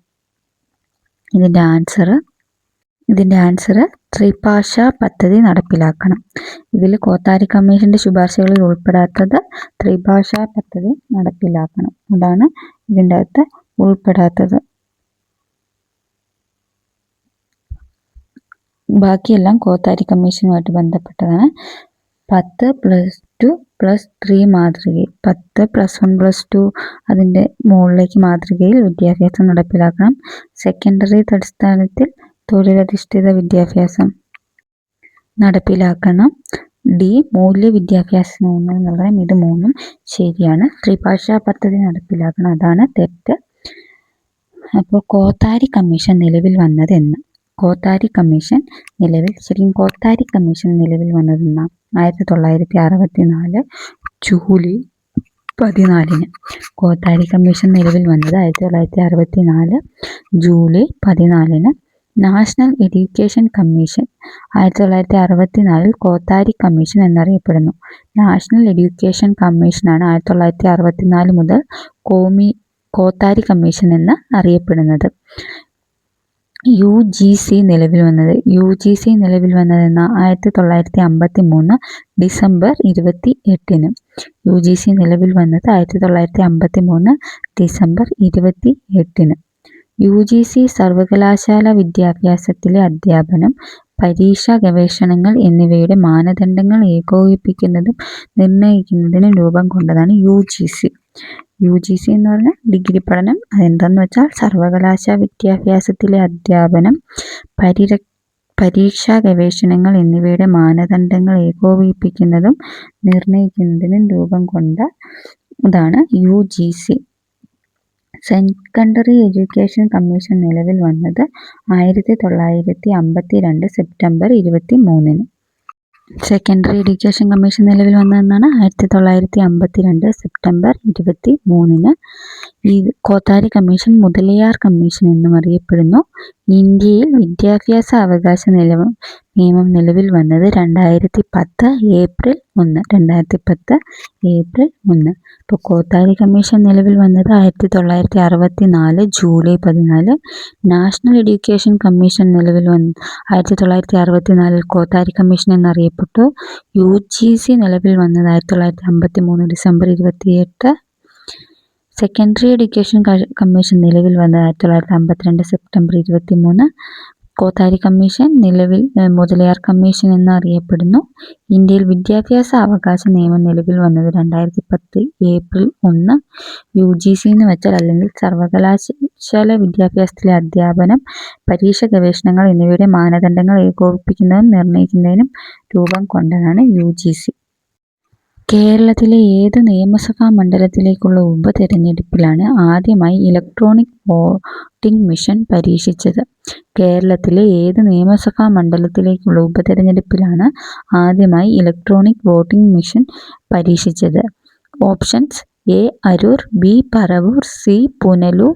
ഇതിൻ്റെ ആൻസർ ത്രിഭാഷാ പദ്ധതി നടപ്പിലാക്കണം. ഇതിൽ കോത്താരി കമ്മീഷന്റെ ശുപാർശകളിൽ ഉൾപ്പെടാത്തത് ത്രിഭാഷാ പദ്ധതി നടപ്പിലാക്കണം. അതാണ് ഇതിൻ്റെ അകത്ത് ഉൾപ്പെടാത്തത്. ബാക്കിയെല്ലാം കോത്താരി കമ്മീഷനുമായിട്ട് ബന്ധപ്പെട്ടതാണ്. 10+2+3 മാതൃകയിൽ 10+1+2 അതിൻ്റെ മുകളിലേക്ക് മാതൃകയിൽ വിദ്യാഭ്യാസം നടപ്പിലാക്കണം. സെക്കൻഡറി അടിസ്ഥാനത്തിൽ തൊഴിലധിഷ്ഠിത വിദ്യാഭ്യാസം നടപ്പിലാക്കണം. ഡി. മൂല്യ വിദ്യാഭ്യാസത്തിന് ഊന്നൽ നൽകണം. ഇത് മൂന്നും ശരിയാണ്. ത്രിഭാഷാ പദ്ധതി നടപ്പിലാക്കണം, അതാണ് തെറ്റ്. അപ്പോൾ കോത്താരി കമ്മീഷൻ നിലവിൽ വന്നതെന്ന്? കോത്താരി കമ്മീഷൻ നിലവിൽ വന്നതെന്ന 1964 ജൂലൈ 14. കോത്താരി കമ്മീഷൻ നിലവിൽ വന്നത് 1964 July 14. National education commission 1964 Kothari commission എന്നറിയപ്പെടുന്നു. നാഷണൽ എഡ്യൂക്കേഷൻ കമ്മീഷനാണ് 1964 മുതൽ കോത്താരി കമ്മീഷൻ എന്ന് അറിയപ്പെടുന്നത്. UGC നിലവിൽ വന്നത് എന്ന 1953 ഡിസംബർ 28. UGC നിലവിൽ വന്നത് 1953 ഡിസംബർ 28. UGC സർവകലാശാല വിദ്യാഭ്യാസത്തിലെ അധ്യാപനം, പരീക്ഷ, ഗവേഷണങ്ങൾ എന്നിവയുടെ മാനദണ്ഡങ്ങൾ ഏകോപിപ്പിക്കുന്നതും നിർണ്ണയിക്കുന്നതിനും രൂപം കൊണ്ടതാണ് UGC. UGC എന്ന് പറഞ്ഞാൽ ഡിഗ്രി പഠനം. അതെന്താണെന്ന് വെച്ചാൽ സർവകലാശാല വിദ്യാഭ്യാസത്തിലെ അധ്യാപനം, പരീക്ഷാ ഗവേഷണങ്ങൾ എന്നിവയുടെ മാനദണ്ഡങ്ങൾ ഏകോപിപ്പിക്കുന്നതും നിർണ്ണയിക്കുന്നതിനും രൂപം കൊണ്ട ഇതാണ് UGC. സെക്കൻഡറി എഡ്യൂക്കേഷൻ കമ്മീഷൻ നിലവിൽ വന്നത് 1952 സെപ്റ്റംബർ 23. സെക്കൻഡറി എഡ്യൂക്കേഷൻ കമ്മീഷൻ നിലവിൽ വന്നതെന്നാണ് 1952 സെപ്റ്റംബർ 23. ഈ കോത്താരി കമ്മീഷൻ മുതലിയാർ കമ്മീഷൻ എന്നും അറിയപ്പെടുന്നു. ഇന്ത്യയിൽ വിദ്യാഭ്യാസ അവകാശ നിയമം നിലവിൽ വന്നത് 2010 ഏപ്രിൽ 1. 2010 ഏപ്രിൽ 1. ഇപ്പോൾ കോത്താരി കമ്മീഷൻ നിലവിൽ വന്നത് 1964 ജൂലൈ 14. നാഷണൽ എഡ്യൂക്കേഷൻ കമ്മീഷൻ നിലവിൽ വന്ന് 1964 കോത്താരി കമ്മീഷൻ എന്നറിയപ്പെട്ടു. UGC നിലവിൽ വന്നത് 1953 ഡിസംബർ 28. സെക്കൻഡറി എഡ്യൂക്കേഷൻ കമ്മീഷൻ നിലവിൽ വന്നത് 1952 സെപ്റ്റംബർ 23. കോത്താരി കമ്മീഷൻ നിലവിൽ മുതലിയാർ കമ്മീഷൻ എന്നറിയപ്പെടുന്നു. ഇന്ത്യയിൽ വിദ്യാഭ്യാസ അവകാശ നിയമം നിലവിൽ വന്നത് 2010 ഏപ്രിൽ 1. UGC എന്ന് വെച്ചാൽ അല്ലെങ്കിൽ സർവകലാശാല വിദ്യാഭ്യാസത്തിലെ അധ്യാപനം, പരീക്ഷ, ഗവേഷണങ്ങൾ എന്നിവയുടെ മാനദണ്ഡങ്ങൾ ഏകോപിപ്പിക്കുന്നതും നിർണ്ണയിക്കുന്നതിനും രൂപം കൊണ്ടതാണ് UGC. കേരളത്തിലെ ഏത് നിയമസഭാ മണ്ഡലത്തിലേക്കുള്ള ഉപതെരഞ്ഞെടുപ്പിലാണ് ആദ്യമായി ഇലക്ട്രോണിക് വോട്ടിംഗ് മെഷീൻ പരീക്ഷിച്ചത്? കേരളത്തിലെ ഏത് നിയമസഭാ മണ്ഡലത്തിലേക്കുള്ള ഉപതെരഞ്ഞെടുപ്പിലാണ് ആദ്യമായി ഇലക്ട്രോണിക് വോട്ടിംഗ് മെഷീൻ പരീക്ഷിച്ചത്? Options: A Aroor, B Paravur, C Punalur,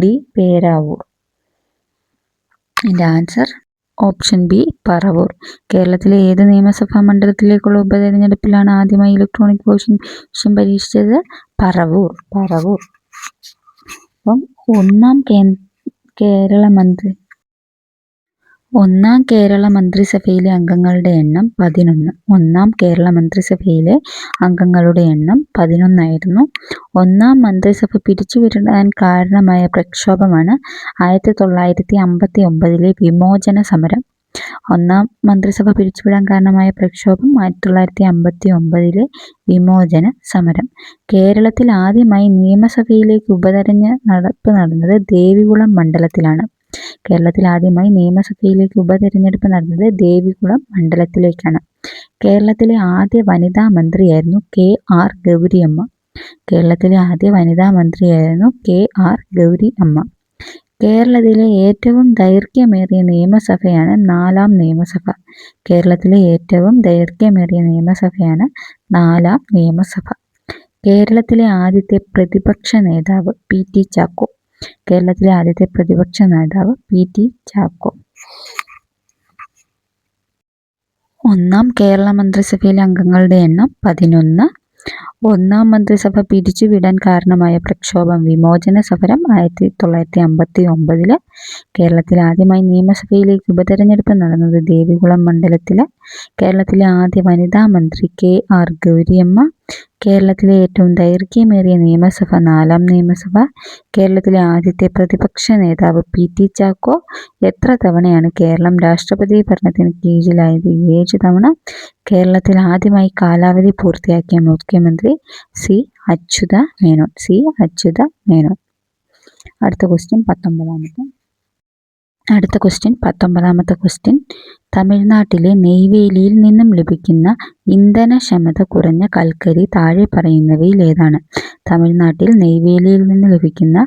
D Peravoor. ഇതിൻ്റെ ആൻസർ ഓപ്ഷൻ ബി പറവൂർ. കേരളത്തിലെ ഏത് നിയമസഭാ മണ്ഡലത്തിലേക്കുള്ള ഉപതെരഞ്ഞെടുപ്പിലാണ് ആദ്യമായി ഇലക്ട്രോണിക് വോട്ടിംഗ് മെഷീൻ പരീക്ഷിച്ചത്? പറവൂർ. അപ്പം ഒന്നാം കേരള മന്ത്രിസഭയിലെ അംഗങ്ങളുടെ എണ്ണം 11. ഒന്നാം കേരള മന്ത്രിസഭയിലെ അംഗങ്ങളുടെ എണ്ണം 11 ഒന്നാം മന്ത്രിസഭ പിരിച്ചുവിടാൻ കാരണമായ പ്രക്ഷോഭമാണ് 1959 വിമോചന സമരം. ഒന്നാം മന്ത്രിസഭ പിരിച്ചുവിടാൻ കാരണമായ പ്രക്ഷോഭം 1959 വിമോചന സമരം. കേരളത്തിൽ ആദ്യമായി നിയമസഭയിലേക്ക് ഉപതെരഞ്ഞെടുപ്പ് നടന്നത് ദേവികുളം മണ്ഡലത്തിലാണ്. കേരളത്തിൽ ആദ്യമായി നിയമസഭയിലേക്ക് ഉപതെരഞ്ഞെടുപ്പ് നടന്നത് ദേവികുളം മണ്ഡലത്തിലേക്കാണ്. കേരളത്തിലെ ആദ്യ വനിതാ മന്ത്രിയായിരുന്നു KR ഗൗരിയമ്മ. കേരളത്തിലെ ആദ്യ വനിതാ മന്ത്രിയായിരുന്നു KR ഗൗരിയമ്മ. കേരളത്തിലെ ഏറ്റവും ദൈർഘ്യമേറിയ നിയമസഭയാണ് 4ാം നിയമസഭ. കേരളത്തിലെ ഏറ്റവും ദൈർഘ്യമേറിയ നിയമസഭയാണ് 4ാം നിയമസഭ. കേരളത്തിലെ ആദ്യത്തെ പ്രതിപക്ഷ നേതാവ് PT ചാക്കോ. കേരളത്തിലെ ആദ്യത്തെ പ്രതിപക്ഷ നേതാവ് PT ചാക്കോ. ഒന്നാം കേരള മന്ത്രിസഭയിലെ അംഗങ്ങളുടെ എണ്ണം 11. ഒന്നാം മന്ത്രിസഭ പിരിച്ചുവിടാൻ കാരണമായ പ്രക്ഷോഭം വിമോചന സമരം 1959. കേരളത്തിൽ ആദ്യമായി നിയമസഭയിലേക്ക് ഉപതെരഞ്ഞെടുപ്പ് നടന്നത് ദേവികുളം മണ്ഡലത്തില്. കേരളത്തിലെ ആദ്യ വനിതാ മന്ത്രി KR ഗൗരിയമ്മ. കേരളത്തിലെ ഏറ്റവും ദൈർഘ്യമേറിയ നിയമസഭ 4ാം നിയമസഭ. കേരളത്തിലെ ആദ്യത്തെ പ്രതിപക്ഷ നേതാവ് PT ചാക്കോ. എത്ര തവണയാണ് കേരളം രാഷ്ട്രപതി ഭരണത്തിന് കീഴിലായത്? 7 തവണ. കേരളത്തിൽ ആദ്യമായി കാലാവധി പൂർത്തിയാക്കിയ മുഖ്യമന്ത്രി C അച്യുത മേനോൻ. അടുത്ത ക്വസ്റ്റ്യൻ 19ാമത്തെ ക്വസ്റ്റ്യൻ. തമിഴ്നാട്ടിലെ നെയ്വേലിയിൽ നിന്നും ലഭിക്കുന്ന ഇന്ധനക്ഷമത കുറഞ്ഞ കൽക്കരി താഴെ പറയുന്നവയിൽ ഏതാണ്? തമിഴ്നാട്ടിൽ നെയ്വേലിയിൽ നിന്ന് ലഭിക്കുന്ന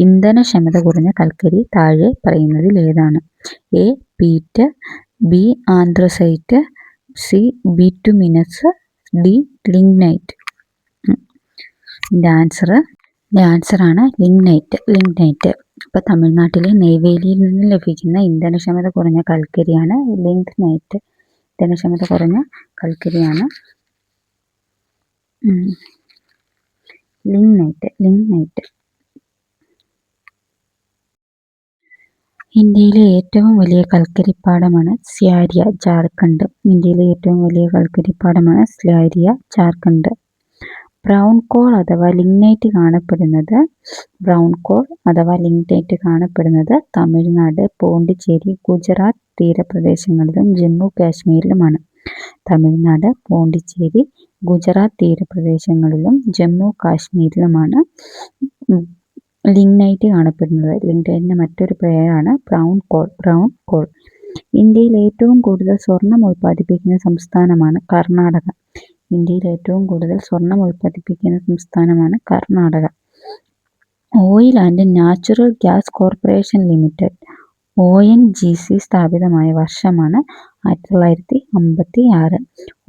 ഇന്ധനക്ഷമത കുറഞ്ഞ കൽക്കരി താഴെ പറയുന്നതിൽ ഏതാണ്? A peat, B anthracite, C bituminous, D lignite. ഇതിൻ്റെ ആൻസറാണ് ലിഗ്നൈറ്റ്. അപ്പോൾ തമിഴ്നാട്ടിലെ നെയ്വേലിയിൽ നിന്ന് ലഭിക്കുന്ന ഇന്ധനക്ഷമത കുറഞ്ഞ കൽക്കരിയാണ് ലിഗ്നൈറ്റ്. ഇന്ധനക്ഷമത കുറഞ്ഞ കൽക്കരിയാണ് ലിഗ്നൈറ്റ്. ഇന്ത്യയിലെ ഏറ്റവും വലിയ കൽക്കരിപ്പാടമാണ് സ്യാരിയ, ജാർഖണ്ഡ്. ഇന്ത്യയിലെ ഏറ്റവും വലിയ കൽക്കരിപ്പാടമാണ് സ്യാരിയ, ജാർഖണ്ഡ്. ബ്രൗൺ കോൾ അഥവാ ലിഗ്നൈറ്റ് കാണപ്പെടുന്നത് തമിഴ്നാട്, പോണ്ടിച്ചേരി, ഗുജറാത്ത് തീരപ്രദേശങ്ങളിലും ജമ്മു കാശ്മീരിലുമാണ്. തമിഴ്നാട്, പോണ്ടിച്ചേരി, ഗുജറാത്ത് തീരപ്രദേശങ്ങളിലും ജമ്മു കാശ്മീരിലുമാണ് ലിഗ്നൈറ്റ് കാണപ്പെടുന്നത്. ലിഗ്നൈറ്റിൻ്റെ മറ്റൊരു പേരാണ് ബ്രൗൺ കോൾ. ഇന്ത്യയിൽ ഏറ്റവും കൂടുതൽ സ്വർണം ഉൽപ്പാദിപ്പിക്കുന്ന സംസ്ഥാനമാണ് കർണാടക. ഇന്ത്യയിൽ ഏറ്റവും കൂടുതൽ സ്വർണം ഉൽപ്പാദിപ്പിക്കുന്ന സംസ്ഥാനമാണ് Karnataka. Oil and natural gas corporation limited ONGC സ്ഥാപിതമായ വർഷമാണ് 1956.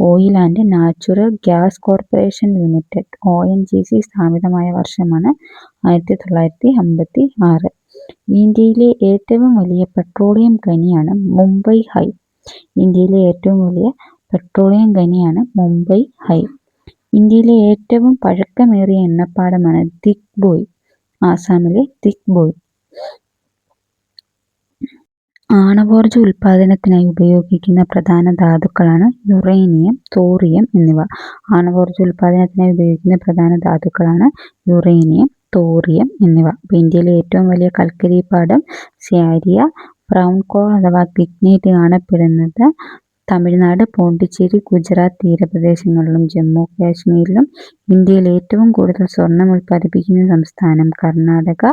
Oil and natural gas corporation limited ONGC സ്ഥാപിതമായ വർഷമാണ് 1956. ഇന്ത്യയിലെ ഏറ്റവും വലിയ പെട്രോളിയം ഖനിയാണ് മുംബൈ ഹൈ. ഇന്ത്യയിലെ ഏറ്റവും വലിയ പെട്രോളിയം ഖനിയാണ് മുംബൈ ഹൈ. ഇന്ത്യയിലെ ഏറ്റവും പഴക്കമേറിയ എണ്ണപ്പാടമാണ് ദിഗ്ബോയ്. ആസാമിലെ ദിഗ്ബോയ്. ആണവോർജ ഉൽപാദനത്തിനായി ഉപയോഗിക്കുന്ന പ്രധാന ധാതുക്കളാണ് യുറേനിയം, തോറിയം എന്നിവ. ആണവോർജ ഉൽപാദനത്തിനായി ഉപയോഗിക്കുന്ന പ്രധാന ധാതുക്കളാണ് യുറേനിയം, തോറിയം എന്നിവ. ഇന്ത്യയിലെ ഏറ്റവും വലിയ കൽക്കരി പാടം സ്യാരിയ. ബ്രൗൺ കോൾ അഥവാ ലിഗ്നൈറ്റ് കാണപ്പെടുന്നത് തമിഴ്നാട്, പോണ്ടിച്ചേരി, ഗുജറാത്ത് തീരപ്രദേശങ്ങളിലും ജമ്മു കാശ്മീരിലും. ഇന്ത്യയിൽ ഏറ്റവും കൂടുതൽ സ്വർണം ഉൽപ്പാദിപ്പിക്കുന്ന സംസ്ഥാനം Karnataka.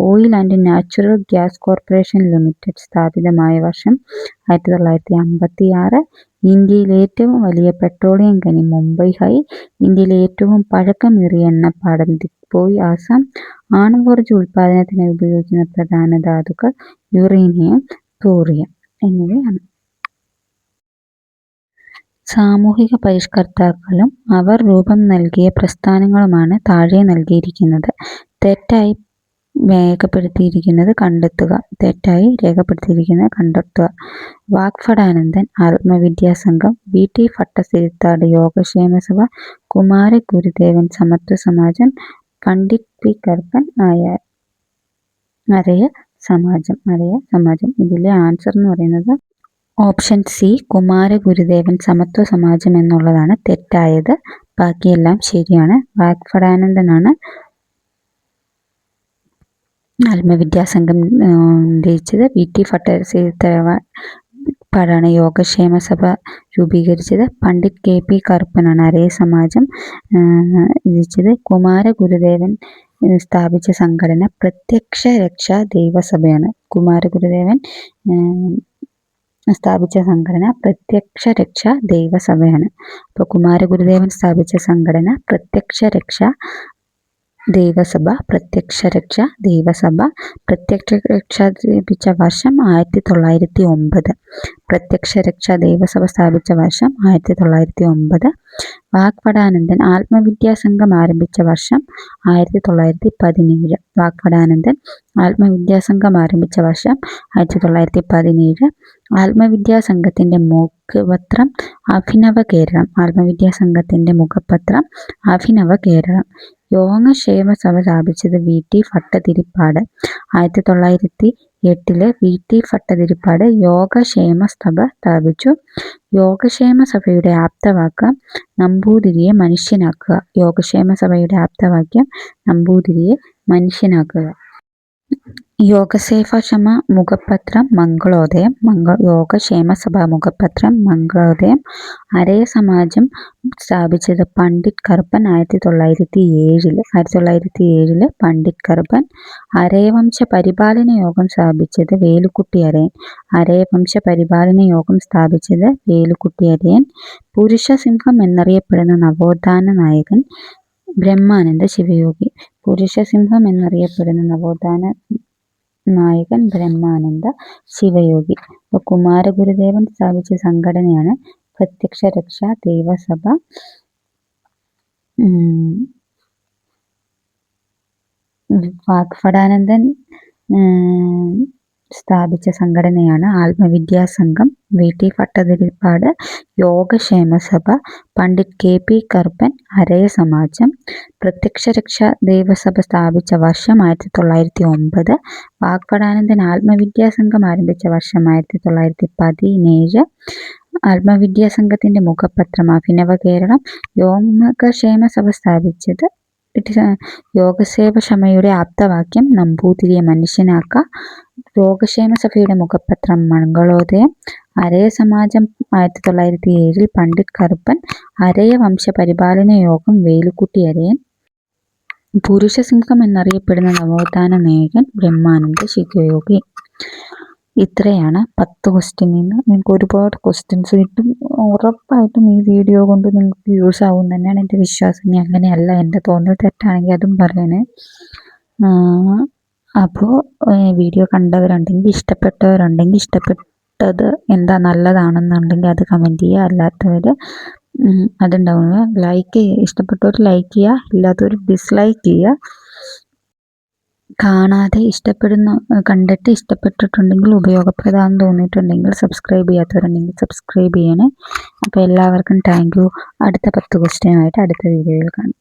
Oil and natural gas corporation limited സ്ഥാപിതമായ വർഷം 1956. ഇന്ത്യയിൽ ഏറ്റവും വലിയ പെട്രോളിയം ഖനി മുംബൈ ഹൈ. ഇന്ത്യയിലെ ഏറ്റവും പഴക്കമേറിയ എണ്ണപ്പാടം ദിഗ്ബോയ്, ആസാം. ആണവോർജ ഉൽപാദനത്തിനായി ഉപയോഗിക്കുന്ന പ്രധാന ധാതുക്കൾ യുറേനിയം, തോറിയം എന്നിവയാണ്. സാമൂഹിക പരിഷ്കർത്താക്കളും അവർ രൂപം നൽകിയ പ്രസ്ഥാനങ്ങളുമാണ് താഴെ നൽകിയിരിക്കുന്നത്. തെറ്റായി രേഖപ്പെടുത്തിയിരിക്കുന്നത് കണ്ടെത്തുക. വാഗ്ഭടാനന്ദൻ ആത്മവിദ്യാസംഘം, VT ഭട്ടതിരിപ്പാട് യോഗക്ഷേമ സഭ, കുമാര ഗുരുദേവൻ സമത്വ സമാജം, പണ്ഡിറ്റ് P. കറുപ്പൻ അരയ സമാജം. ഇതിലെ ആൻസർ എന്ന് പറയുന്നത് ഓപ്ഷൻ സി കുമാര ഗുരുദേവൻ സമത്വ സമാജം എന്നുള്ളതാണ് തെറ്റായത്. ബാക്കിയെല്ലാം ശരിയാണ്. വാഗ്ഭടാനന്ദനാണ് ആത്മവിദ്യാസംഘം ഉന്നയിച്ചത്. VT ഭട്ടതിരിപ്പാടാണ് യോഗക്ഷേമ സഭ രൂപീകരിച്ചത്. പണ്ഡിറ്റ് KP കറുപ്പനാണ് അരയ സമാജം രചിച്ചത്. കുമാര ഗുരുദേവൻ സ്ഥാപിച്ച സംഘടന പ്രത്യക്ഷ രക്ഷാ ദൈവസഭയാണ്. കുമാരഗുരുദേവൻ സ്ഥാപിച്ച സംഘടന പ്രത്യക്ഷ രക്ഷാ ദൈവസഭയാണ്. അപ്പോൾ കുമാരഗുരുദേവൻ സ്ഥാപിച്ച സംഘടന പ്രത്യക്ഷ രക്ഷാ ദൈവസഭ. പ്രത്യക്ഷ രക്ഷാ സ്ഥാപിച്ച വർഷം 1909. പ്രത്യക്ഷ രക്ഷാ ദൈവസഭ സ്ഥാപിച്ച വർഷം 1909. വാഗ്ഭടാനന്ദൻ ആത്മവിദ്യാസംഘം ആരംഭിച്ച വർഷം 1917. വാഗ്ഭടാനന്ദൻ ആത്മവിദ്യാസംഘം ആരംഭിച്ച വർഷം 1917. ആത്മവിദ്യാസംഘത്തിന്റെ മുഖപത്രം അഭിനവ കേരളം. ആത്മവിദ്യാസംഘത്തിന്റെ മുഖപത്രം അഭിനവ കേരളം. യോഗക്ഷേമ സഭ സ്ഥാപിച്ചത് VT ഭട്ടതിരിപ്പാട്. 1908 VT ഭട്ടതിരിപ്പാട് യോഗക്ഷേമ സഭ സ്ഥാപിച്ചു. യോഗക്ഷേമ സഭയുടെ ആപ്തവാക്യം നമ്പൂതിരിയെ മനുഷ്യനാക്കുക. യോഗക്ഷേമ സഭയുടെ ആപ്തവാക്യം നമ്പൂതിരിയെ മനുഷ്യനാക്കുക. യോഗക്ഷേമ മുഖപത്രം മംഗളോദയം. യോഗക്ഷേമ സഭ മുഖപത്രം മംഗളോദയം. അരയ സമാജം സ്ഥാപിച്ചത് പണ്ഡിറ്റ് കറുപ്പൻ 1907. പണ്ഡിറ്റ് കറുപ്പൻ. അരയവംശ പരിപാലന യോഗം സ്ഥാപിച്ചത് വേലുക്കുട്ടി അരയൻ. അരയവംശ പരിപാലന യോഗം സ്ഥാപിച്ചത് വേലുക്കുട്ടി അരയൻ. പുരുഷസിംഹം എന്നറിയപ്പെടുന്ന നവോത്ഥാന നായകൻ ബ്രഹ്മാനന്ദ ശിവയോഗി. പുരുഷസിംഹം എന്നറിയപ്പെടുന്ന നവോത്ഥാന നായകൻ ബ്രഹ്മാനന്ദ ശിവയോഗി. അപ്പോൾ കുമാരഗുരുദേവൻ സ്ഥാപിച്ച സംഘടനയാണ് പ്രത്യക്ഷ രക്ഷാ ദൈവസഭ. വാഗ്ഭടാനന്ദൻ സ്ഥാപിച്ച സംഘടനയാണ് ആത്മവിദ്യാസംഘം. VT ഭട്ടതിരിപ്പാട് യോഗക്ഷേമ സഭ. പണ്ഡിറ്റ് KP കറുപ്പൻ അരയ സമാജം. പ്രത്യക്ഷ രക്ഷാ ദൈവസഭ സ്ഥാപിച്ച വർഷം 1909. വാഗ്ഭടാനന്ദൻ ആത്മവിദ്യാസംഘം ആരംഭിച്ച വർഷം 1917. ആത്മവിദ്യാസംഘത്തിന്റെ മുഖപത്രം അഭിനവ കേരളം. യോഗക്ഷേമ സഭ സ്ഥാപിച്ചത് യോഗക്ഷേമയുടെ ആപ്തവാക്യം നമ്പൂതിരിയെ മനുഷ്യനാക്ക. യോഗക്ഷേമ സഭയുടെ മുഖപത്രം മംഗളോദയം. അരയ സമാജം 1907 പണ്ഡിറ്റ് കറുപ്പൻ. അരയ വംശ പരിപാലന യോഗം വേലുക്കുട്ടി അരയൻ. പുരുഷസിംഹം എന്നറിയപ്പെടുന്ന നവോത്ഥാന നായകൻ ബ്രഹ്മാനന്ദ ശിവയോഗി. ഇത്രയാണ് 10 ക്വസ്റ്റ്യനിൽ നിന്ന് നിങ്ങൾക്ക് ഒരുപാട് ക്വസ്റ്റ്യൻസ് കിട്ടും. ഉറപ്പായിട്ടും ഈ വീഡിയോ കൊണ്ട് നിങ്ങൾക്ക് യൂസ് ആവും തന്നെയാണ് എൻ്റെ വിശ്വാസം. ഇനി അങ്ങനെയല്ല, എൻ്റെ തോന്നൽ തെറ്റാണെങ്കിൽ അതും പറയണേ. അപ്പോൾ വീഡിയോ കണ്ടവരുണ്ടെങ്കിൽ, ഇഷ്ടപ്പെട്ടവരുണ്ടെങ്കിൽ, ഇഷ്ടപ്പെട്ടത് എന്താ നല്ലതാണെന്നുണ്ടെങ്കിൽ അത് കമൻറ്റ് ചെയ്യുക. അല്ലാത്തവർ അതുണ്ടാവുക ലൈക്ക് ചെയ്യുക. ഇഷ്ടപ്പെട്ടവർ ലൈക്ക് ചെയ്യുക, ഇല്ലാത്തവർ ഡിസ്ലൈക്ക് ചെയ്യുക. കാണാതെ കണ്ടിട്ട് ഇഷ്ടപ്പെട്ടിട്ടുണ്ടെങ്കിൽ, ഉപയോഗപ്രദമാണെന്ന് തോന്നിയിട്ടുണ്ടെങ്കിൽ, സബ്സ്ക്രൈബ് ചെയ്യാത്തവരുണ്ടെങ്കിൽ സബ്സ്ക്രൈബ് ചെയ്യണേ. അപ്പോൾ എല്ലാവർക്കും താങ്ക് യു. അടുത്ത 10 ക്വസ്റ്റ്യനുമായിട്ട് അടുത്ത വീഡിയോയിൽ കാണാം.